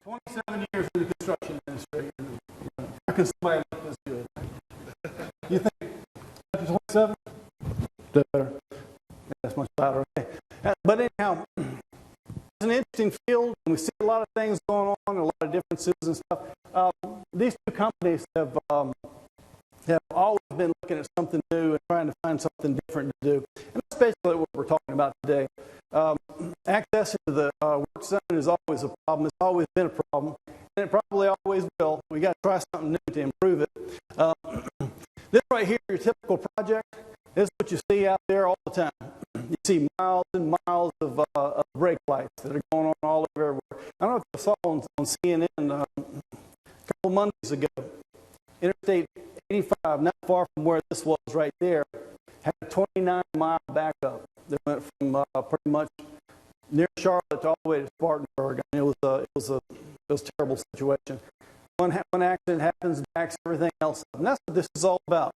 27 years in the construction industry. How can somebody look this good? You think after 27? Better. That's much better. Okay. But anyhow, it's an interesting field, and we see a lot of things going on, a lot of differences and stuff. These two companies have always been looking at something new and trying to find something different to do. And that's basically what we're talking about today. Access to the work zone is always a problem. It's always been a problem, and it probably always will. We got to try something new to improve it. This right here, your typical project, this is what you see out there all the time. You see miles and miles of brake lights that are going on all over everywhere. I don't know if you saw on CNN a couple Mondays ago. Interstate 85, not far from where this was right there, had a 29-mile backup that went from pretty much near Charlotte all the way to Spartanburg. I mean, it was a terrible situation. One accident happens, backs everything else up. And that's what this is all about.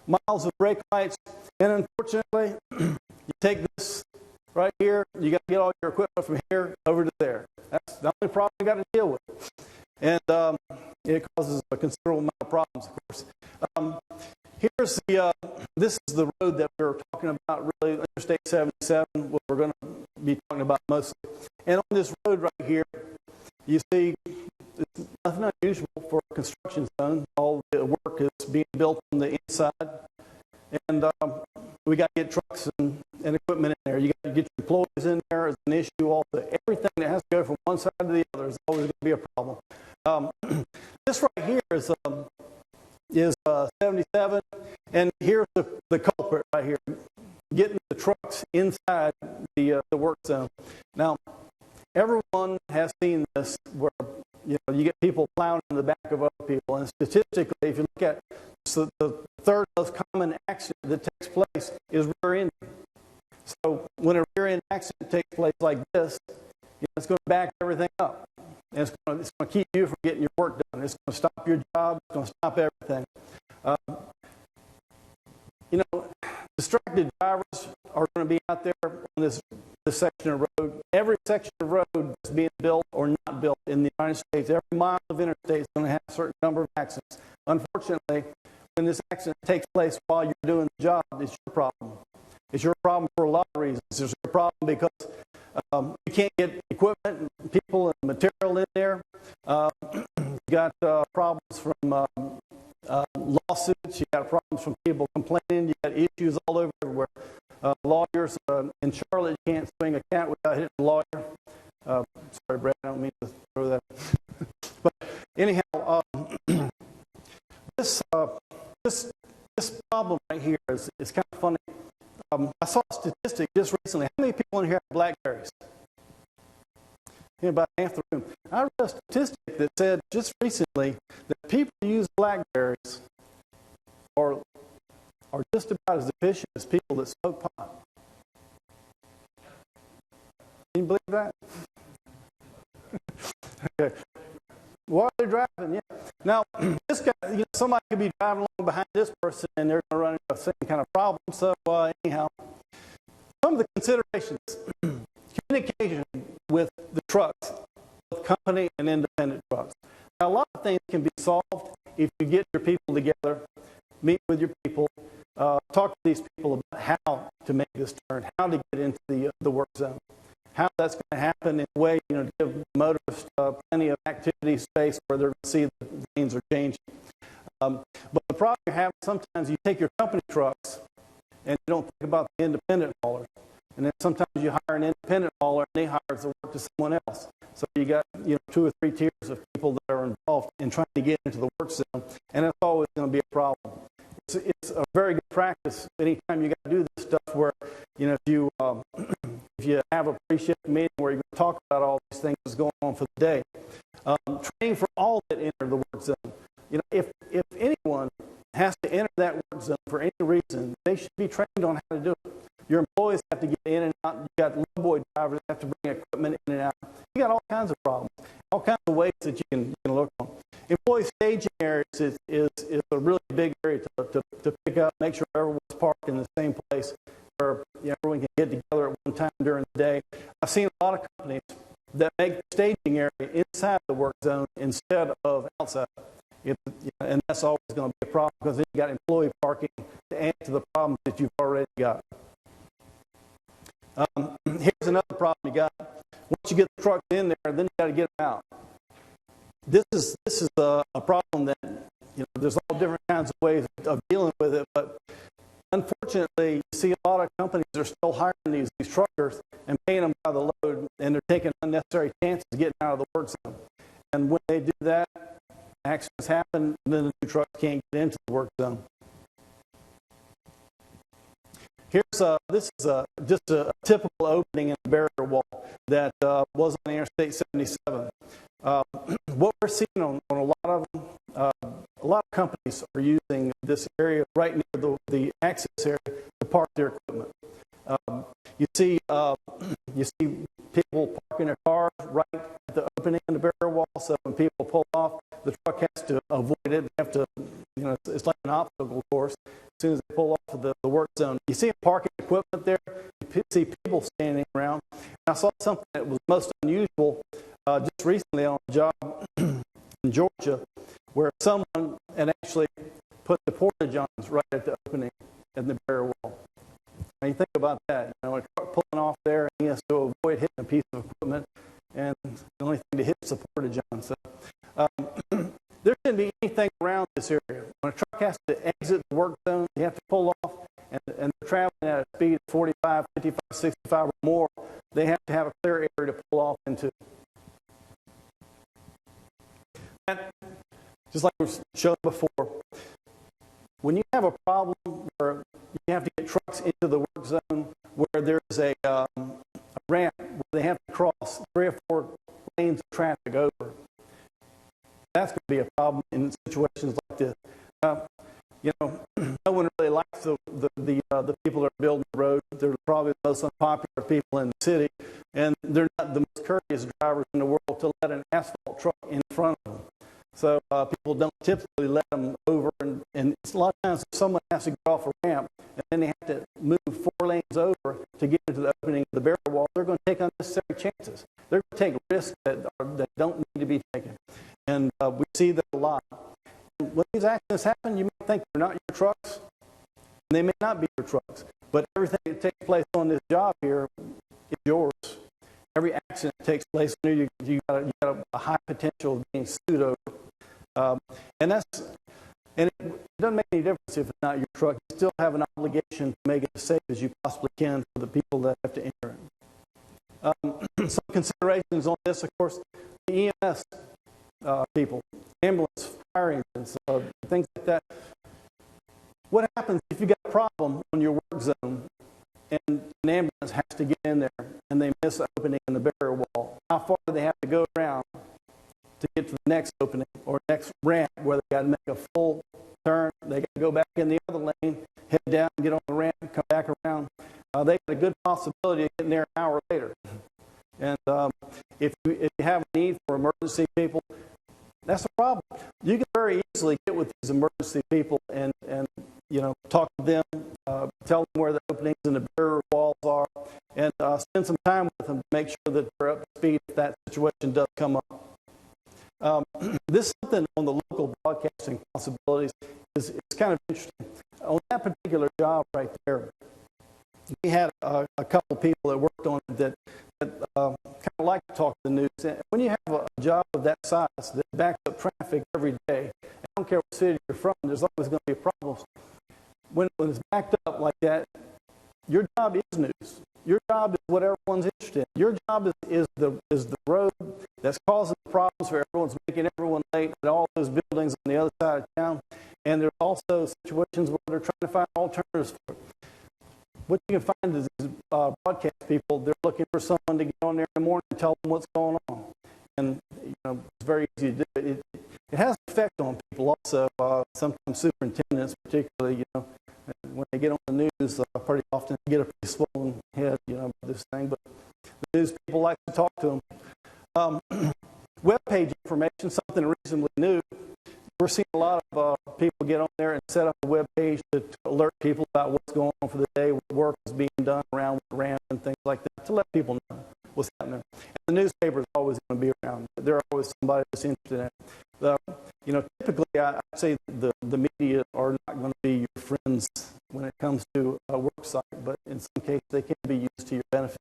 Miles of brake lights, and unfortunately, you take this right here, you got to get all your equipment from here over to there. That's the only problem you got to deal with. And it causes a considerable amount of problems, of course. This is the road that we're talking about, really, Interstate 77, what we're going to be talking about mostly. And on this road right here, you see it's nothing unusual for a construction zone. All the work is being built on the inside. And we got to get trucks and equipment in there. You got to get your employees in there. It's an issue also. Everything that has to go from one side to the other is always going to be a problem. This right here is 77, and here's the culprit right here, getting the trucks inside the work zone. Now, everyone has seen this where you get people plowing in the back of other people, and statistically, if you look at the third most common accident that takes place is rear end. So when a rear end accident takes place like this, it's going to back everything up. And it's going to keep you from getting your work done. It's going to stop your job. It's going to stop everything. Distracted drivers are going to be out there on this section of road. Every section of road that's being built or not built in the United States, every mile of interstate is going to have a certain number of accidents. Unfortunately, when this accident takes place while you're doing the job, it's your problem. It's your problem for a lot of reasons. It's your problem because you can't get equipment, people, and material in there. You got problems from lawsuits. You got problems from people complaining. You got issues all over everywhere. Lawyers in Charlotte, you can't swing a cat without hitting a lawyer. Sorry, Brad, I don't mean to throw that. But anyhow, this problem right here is kind of funny. I saw a statistic just recently. How many people in here have BlackBerries? About half the room. I read a statistic that said just recently that people who use BlackBerries are just about as efficient as people that smoke pot. Can you believe that? Okay. While they're driving, yeah. Now, this guy, somebody could be driving along behind this person and they're going to run into the same kind of problem. So, anyhow, some of the considerations. Communication with the trucks, both company and independent trucks. Now, a lot of things can be solved if you get your people together, meet with your people, talk to these people about how to make this turn, how to get into the work zone, how that's going to happen in a way, to give motorists plenty of activity space where they're going to see the lanes are changing. But the problem you have, sometimes you take your company trucks and you don't think about the independent haulers. And then sometimes you hire an independent hauler and they hire the work to someone else. So you got 2 or 3 tiers of people that are involved in trying to get into the work zone, and it's always going to be a problem. It's a very good practice anytime you got to do this stuff where if you have a pre-shift meeting where you're going to talk about all these things that's going on for the day. Training for all that enter the work zone. If anyone has to enter that work zone for any reason, they should be trained on how to do it. Your employees have to get in and out. You got low-boy drivers that have to bring equipment in and out. You got all kinds of problems, all kinds of ways that you can look on. Employee staging areas is a really big area to pick up, make sure everyone's parked in the same place where everyone can get together at one time during the day. I've seen a lot of companies that make the staging area inside the work zone instead of outside. And that's always going to be a problem because then you got employee parking to add to the problems that you've already got. Here's another problem you got. Once you get the trucks in there, then you got to get them out. This is a problem that, there's all different kinds of ways of dealing with it, but unfortunately, you see a lot of companies that are still hiring these truckers and paying them by the load, and they're taking unnecessary chances getting out of the work zone. And when they do that, accidents happen, and then the new trucks can't get into the work zone. This is just a typical opening in the barrier wall that was on Interstate 77. What we're seeing on a lot of them, a lot of companies are using this area right near the access area to park their equipment. You see people parking their cars right at the opening in the barrier wall. So when people pull off, the truck has to avoid it. They have to, it's like an obstacle course. As soon as they pull off of the work zone, you see them parking equipment there. You see people standing around. And I saw something that was most unusual just recently on a job in Georgia, where someone had actually put the porta-johns right at the opening in the barrier wall. Now you think about that, a truck pulling off there, and he has to avoid hitting a piece of equipment, and the only thing to hit is the porta-john. So there shouldn't be anything around this area. When a truck has to exit the work zone, they have to pull off, and they're traveling at a speed of 45, 55, 65 or more, they have to have a clear area to pull off into. Just like we showed before, when you have a problem where you have to get trucks into the work zone where there's a ramp where they have to cross 3 or 4 lanes of traffic over, that's going to be a problem in situations like this. No one really likes the people that are building the road. They're probably the most unpopular people in the city, and they're not the most courteous drivers in the world to let an asphalt truck in front of them. So people don't typically let them over, and it's a lot of times if someone has to get off a ramp, and then they have to move 4 lanes over to get into the opening of the barrier wall, they're going to take unnecessary chances. They're going to take risks that don't need to be taken. And we see that a lot. And when these accidents happen, you may think they're not your trucks, and they may not be your trucks, but everything that takes place on this job here is yours. Every accident that takes place here, you got a high potential of being sued over. And it doesn't make any difference if it's not your truck. You still have an obligation to make it as safe as you possibly can for the people that have to enter it. Some considerations on this, of course, the EMS people, ambulance, fire engines, things like that. What happens if you got a problem on your work zone and an ambulance has to get in there and they miss the opening in the barrier wall? How far do they have to go around to get to the next opening or next ramp where they got to make a full turn? They got to go back in the other lane, head down, get on the ramp, and come back around. They got a good possibility of getting there an hour later. And if you have a need for emergency people, that's a problem. You can very easily get with these emergency people and talk to them, tell them where the openings and the barrier walls are, and spend some time with them to make sure that they're up to speed if that situation does come up. This is something on the local broadcasting possibilities is kind of interesting. On that particular job right there, we had a couple of people that worked on it that kind of like to talk to the news. And when you have a job of that size that backs up traffic every day, I don't care what city you're from, there's always going to be problems. When it's backed up like that, your job is news. Your job is what everyone's interested in. Your job is the road that's causing problems for everyone's making everyone late at all those buildings on the other side of town. And there's also situations where they're trying to find alternatives for it. What you can find is these broadcast people, they're looking for someone to get on there in the morning and tell them what's going on. And it's very easy to do. It has an effect on people also. Sometimes superintendents, particularly, when they get on the news, pretty often they get a pretty swollen head, about this thing. But the news people like to talk to them. Web page information, something reasonably new. We're seeing a lot of people get on there and set up a web page to alert people about what's going on for the day, what work is being done around with ramp and things like that, to let people know what's happening. And the newspaper is always going to be around. There's always somebody that's interested in it. Typically, I'd say the media are not going to be your friends when it comes to a work site, but in some cases, they can be used to your benefit.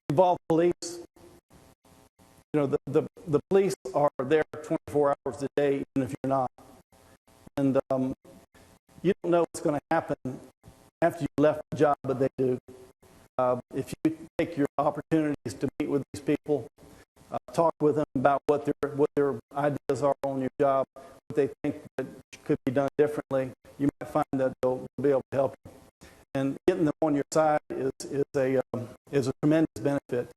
Involve police. The police are there 24 hours a day, even if you're not. And you don't know what's going to happen after you left the job, but they do. If you take your opportunities to meet with these people, talk with them about what their ideas are on your job, what they think that could be done differently, you might find that they'll be able to help you. And getting them on your side is a tremendous benefit.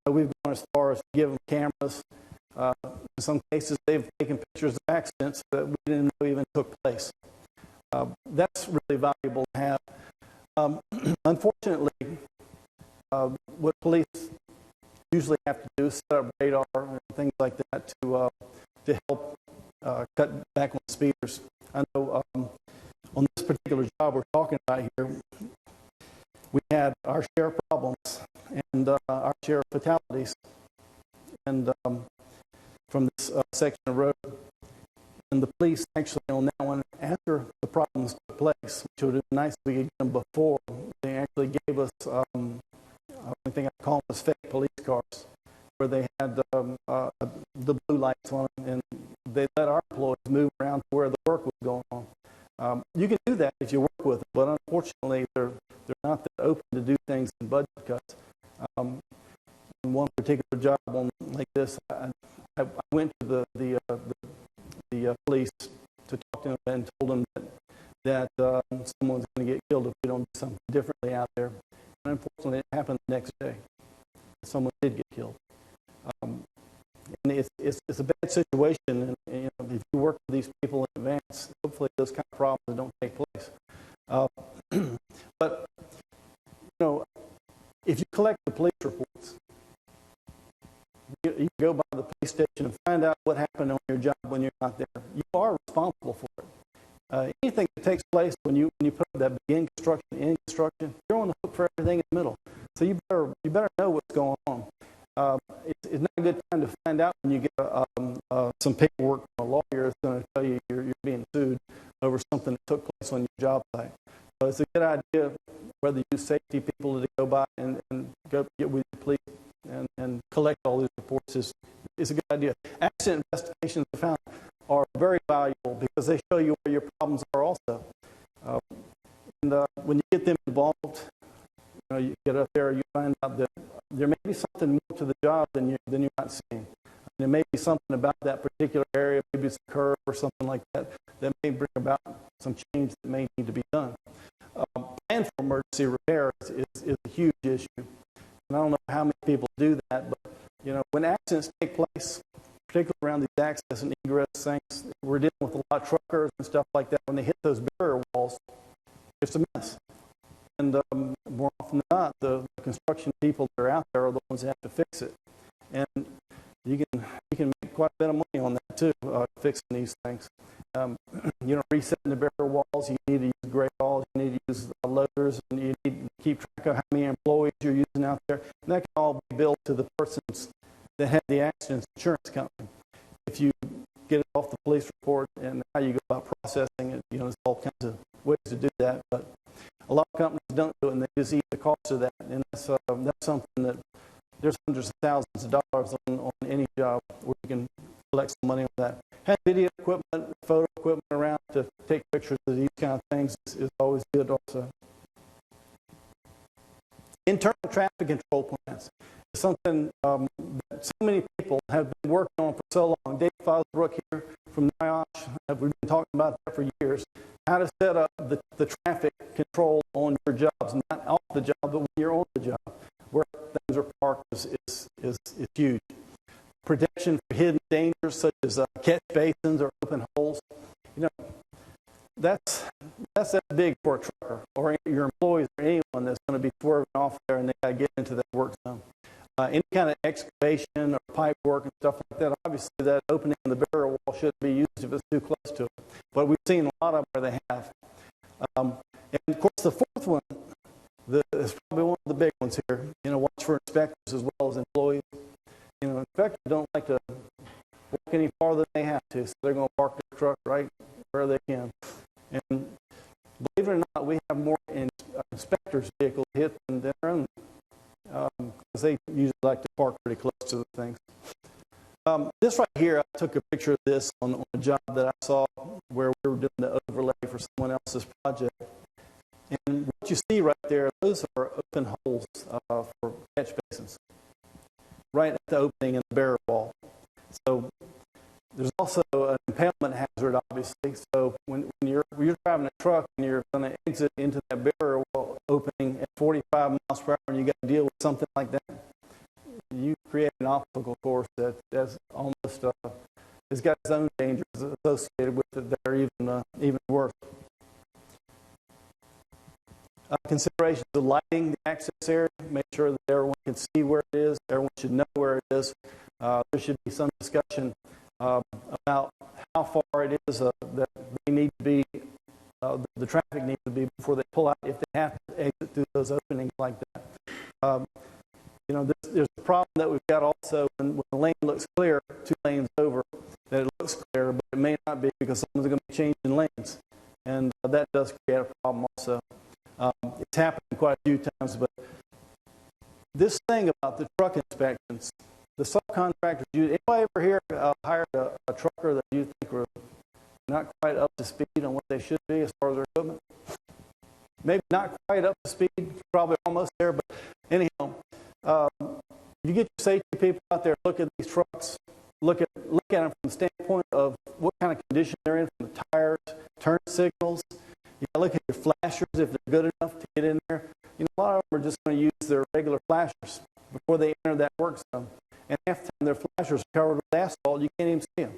We've gone as far as to give them cameras. In some cases, they've taken pictures of accidents that we didn't know even took place. That's really valuable to have. Unfortunately, what police usually have to do is set up radar and things like that to help cut back on speeders. I know on this particular job we're talking about here, we had our share of problems and our share of fatalities, and from this section of road. And the police actually on that one, after the problems took place, which would have been nice if we could get them before, they actually gave us, I think I call them as fake police cars, where they had the blue lights on them, and they let our employees move around to where the work was going on. You can do that if you work with them, but unfortunately they're not that open to do things in budget cuts. In one particular job like this, I went to the police to talk to them and told them that someone's going to get killed if we don't do something differently out there. And unfortunately, it happened the next day. Someone did get killed. And it's a bad situation. And if you work with these people in advance, hopefully those kind of problems don't take place. But if you collect the police reports, you go by the police station and find out what happened on your job when you're not there. You are responsible for it. Anything that takes place when you put that begin construction, end construction, you're on the hook for everything in the middle. So you better know what's going on. It's not a good time to find out when you get some paperwork from a lawyer that's going to tell you you're being sued over something that took place on your job site. So it's a good idea, whether you use safety people to go by and go get with the police and collect all these reports is a good idea. Accident investigations I found are very valuable because they show you where your problems are also. When you get them involved, you get up there, you find out that there may be something more to the job than you're not seeing. There may be something about that particular area, maybe it's a curve or something like that may bring about some change that may need to be done. Plan for emergency repairs is a huge issue. And I don't know how many people do that, but when accidents take place, particularly around these access and egress things, we're dealing with a lot of truckers and stuff like that. When they hit those barrier walls, it's a mess. And more often than not, the construction people that are out there are the ones that have to fix it. And you can make quite a bit of money on that too, fixing these things. Resetting the barrier walls, you need to use gray walls, you need to use loaders, and you need to keep track of how many employees you're using out there. And that can all be billed to the persons that had the accident's insurance company. If you get it off the police report and how you go about processing it, there's all kinds of ways to do that. But a lot of companies don't do it, and they just eat the cost of that. And that's something that there's hundreds of thousands of dollars on any job where you can collect some money on that. Have video equipment, photo equipment around to take pictures of these kind of things is always good also. Internal traffic control plans is something that so many people have been working on for so long. Dave Fosbrook here from NIOSH, we've been talking about that for years. How to set up the traffic control on your jobs, not off the job, but when you're on the job. Where things are parked is huge. Protection for hidden dangers such as catch basins or open holes. That's big for a trucker or your employees or anyone that's going to be swerving off there and they got to get into that work zone. Any kind of excavation or pipe work and stuff like that, obviously that opening in the barrier wall shouldn't be used if it's too close to it. But we've seen a lot of them where they have. And of course the fourth one is probably one of the big ones here. You know, watch for inspectors as well as employees. You know, inspectors don't like to walk any farther than they have to, so they're going to park their truck right where they can. And believe it or not, we have more inspectors' vehicles hit than their own, because they usually like to park pretty close to the things. This right here, I took a picture of this on a job that I saw where we were doing the overlay for someone else's project. And what you see right there, those are open holes for catch basins, right at the opening in the barrier wall. So there's also an impalement hazard, obviously. So when you're driving a truck and you're going to exit into that barrier wall opening at 45 miles per hour and you got to deal with something like that, you create an obstacle course that's almost has got its own dangers associated with it that are even worse. Considerations of lighting the access area, make sure that everyone can see where it is, everyone should know where it is. There should be some discussion about how far it is that they need to be, the traffic needs to be before they pull out, if they have to exit through those openings like that. You know, there's a problem that we've got also when the lane looks clear, 2 lanes over, that it looks clear, but it may not be because someone's going to be changing lanes. And that does create a problem also. It's happened quite a few times, but this thing about the truck inspections, the subcontractors, anybody ever here hired a trucker that you think were not quite up to speed on what they should be as far as their equipment? Maybe not quite up to speed, probably almost there, but anyhow, you get your safety people out there, look at these trucks, look at them from the standpoint of what kind of condition they're in, from the tires, turn signals. You got to look at your flashers if they're good enough to get in there. You know, a lot of them are just going to use their regular flashers before they enter that work zone. And half the time their flashers are covered with asphalt, you can't even see them.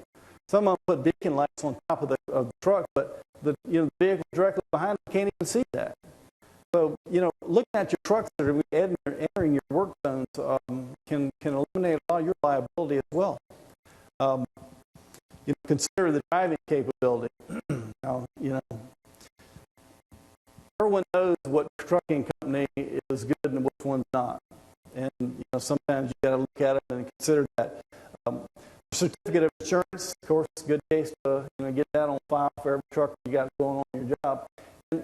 Some of them put beacon lights on top of the truck, but the vehicle directly behind them can't even see that. So, you know, looking at your trucks that are entering your work zones can eliminate a lot of your liability as well. You know, consider the driving capability. Now, you know, everyone knows what trucking company is good and which one's not. And, you know, sometimes you got to look at it and consider that. Certificate of insurance, of course, it's a good case to get that on file for every truck you got going on in your job. And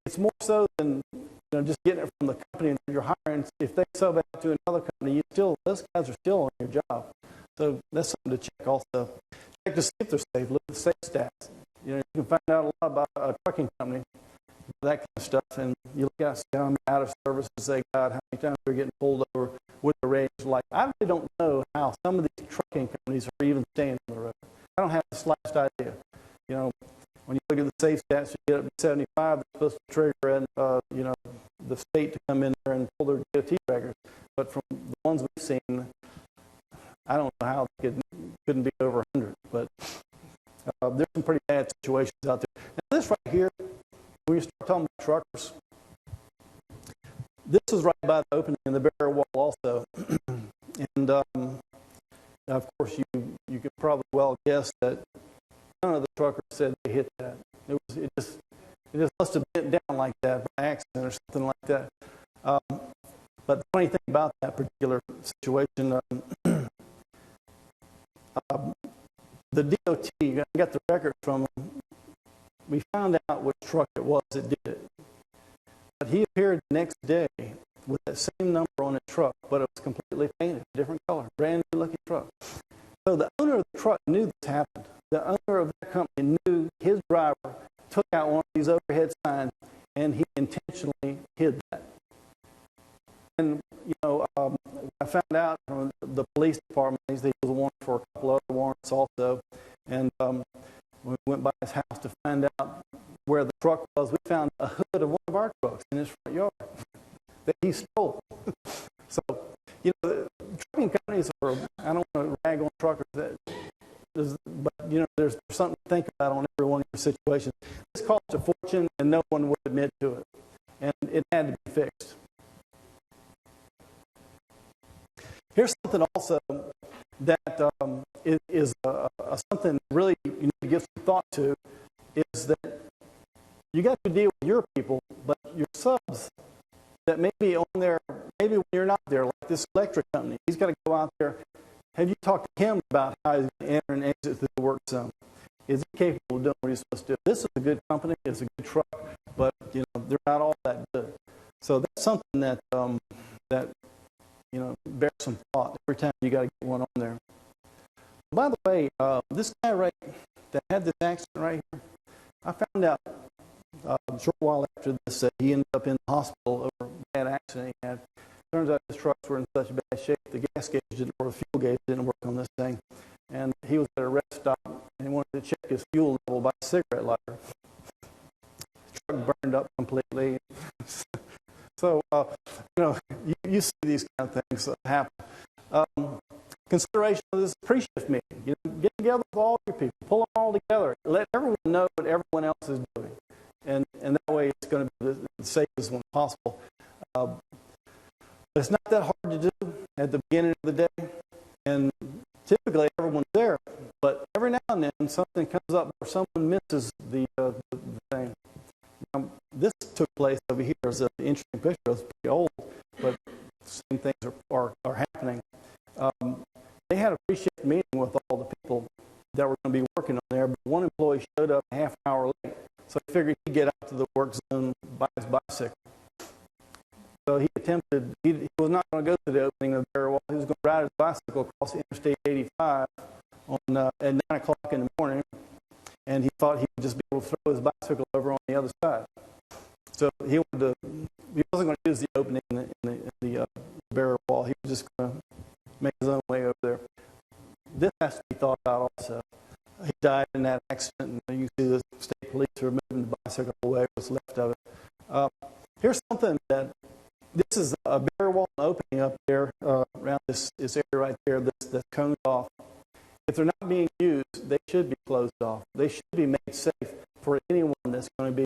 it's more so than just getting it from the company that you're hiring. If they sub out to another company, those guys are still on your job. So that's something to check also. Check to see if they're safe. Look at the safe stats. You can find out a lot about a trucking company, that kind of stuff, and you look at how many out of services they got, how many times they're getting pulled over, with the range like. I really don't know how some of these trucking companies are even staying on the road. I don't have the slightest idea. You know, when you look at the safe stats, you get up to 75, they're supposed to trigger the state to come in there and pull their DOT records. But from the ones we've seen, I don't know how they couldn't be over 100. But there's some pretty bad situations out there. Now this right here, when you start talking about truckers, this is right by the opening in the barrier wall also. And of course, you could probably well guess that none of the truckers said they hit that. It just must have bent down like that by accident or something like that. But the funny thing about that particular situation, the DOT, I got the record from him. We found out which truck it was that did it. But he appeared the next day with that same number on his truck, but it was completely painted, different color, brand new looking truck. So the owner of the truck knew this happened. The owner of that company knew his driver took out one of these overhead signs, and he intentionally hid that. And, I found out from the police department, he was a warrant for a couple other warrants also, and we went by his house to find out where the truck was. We found a hood of one of our trucks in his front yard that he stole. So, trucking companies are, I don't want to rag on truckers, but, there's something to think about on every one of your situations. This cost a fortune, and no one would admit to it. And it had to be fixed. Here's something also that is something really you need to give some thought to, is that you got to deal with your people, but your subs that may be on there, maybe when you're not there, like this electric company. He's got to go out there. Have you talked to him about how he's going to enter and exit through the work zone? Is he capable of doing what he's supposed to do? This is a good company. It's a good truck, but they're not all that good. So that's something that bears some thought every time you got to get one on there. By the way, this guy that had this accident right here, I found out a short while after this that he ended up in the hospital over a bad accident he had. Turns out his trucks were in such bad shape, the gas gauge or the fuel gauge didn't work on this thing. And he was at a rest stop, and he wanted to check his fuel level by a cigarette lighter. His truck burned up completely. So, you see these kind of things happen. Consideration of this pre-shift meeting. Get together with all your people. Pull them all together. Let everyone know what everyone else is doing. And that way it's going to be the safest one possible. It's not that hard to do at the beginning of the day. And typically everyone's there. But every now and then something comes up where someone misses the thing. Now, this took place over here as an interesting picture. It's pretty old, but same things are happening. They had a pre-shift meeting with all the people that were going to be working on there, but one employee showed up a half an hour late. So he figured he'd get out to the work zone by his bicycle. So he was not going to go to the opening of the barrier wall. He was going to ride his bicycle across Interstate 85 at 9 o'clock in the morning, and he thought he would just be able to throw his bicycle over on the other side. So he wasn't going to use the opening in the barrier wall. He was just going to make his own way over there. This has to be thought about also. He died in that accident, and you see the state police are moving the bicycle away, what's left of it. Here's something this is a barrier wall opening up there around this area right there that's coned off. If they're not being used, they should be closed off. They should be made safe for anyone that's going to be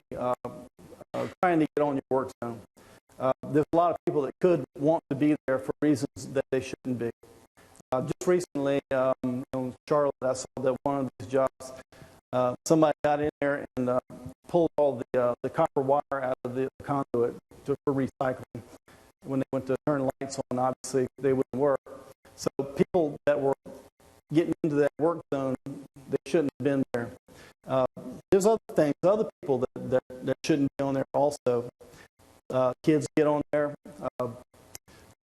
trying to get on your work zone. There's a lot of people that could want to be there for reasons that they shouldn't be. Just recently, in Charlotte, I saw that one of these jobs, somebody got in there and pulled all the copper wire out of the conduit for recycling. When they went to turn lights on, obviously they wouldn't work. So people that were getting into that work zone, they shouldn't have been there. There's other things, other people that shouldn't be on there also. Kids get on there. One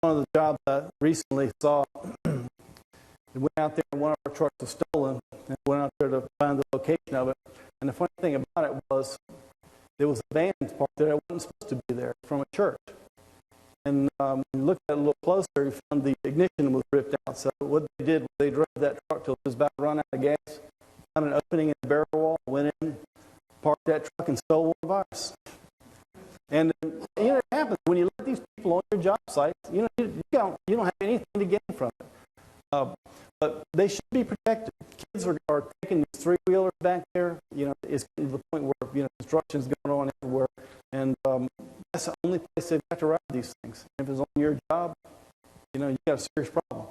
of the jobs I recently saw, we went out there and one of our trucks was stolen, and went out there to find the location of it. And the funny thing about it was, there was a van parked there that wasn't supposed to be there from a church. And when you looked at it a little closer, you found the ignition was ripped out. So what they did was they drove that truck till it was about to run out of gas, found an opening in the barrier wall, went in, parked that truck, and stole one of ours. And it happens when you let these people on your job site. You don't have anything to gain from it. But they should be protected. Kids are taking these three-wheelers back there. It's getting to the point where construction's going on everywhere, and that's the only place they've got to ride these things. If it's on your job, you got a serious problem.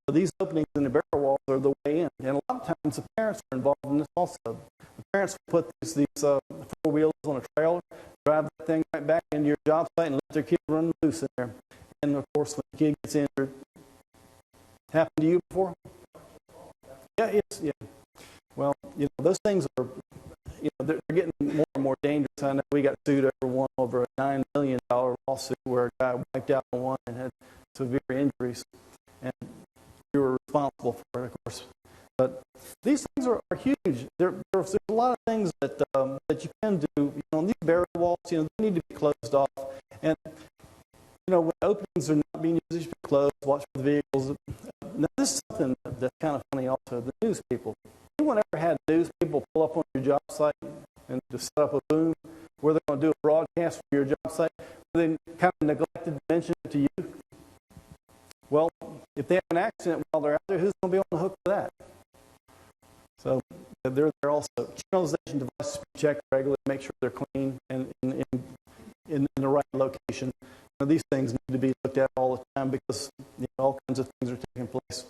So these openings in the barrier walls are the way in, and a lot of times the parents are involved in this also. The parents will put these four wheels on a trailer, drive that thing right back into your job site, and let their kid run loose in there. And of course, when the kid gets injured, happened to you before? Yeah. Well, those things are, they're getting more and more dangerous. I know we got sued over a $9 million lawsuit where a guy wiped out on one and had severe injuries, and we were responsible for it, of course. But these things are huge. There's a lot of things that you can do. These barrier walls, they need to be closed off. And when openings are not being used, they should be closed. Watch for the vehicles. Now, this is something that's kind of funny also. The news people. Anyone ever had news people pull up on your job site and just set up a boom where they're going to do a broadcast from your job site? They kind of neglected to mention it to you. Well, if they have an accident while they're out there, who's going to be on the hook for that? So they're there also. Channelization devices be checked regularly, make sure they're clean and in the right location. These things need to be looked at all the time because all kinds of things are taking place.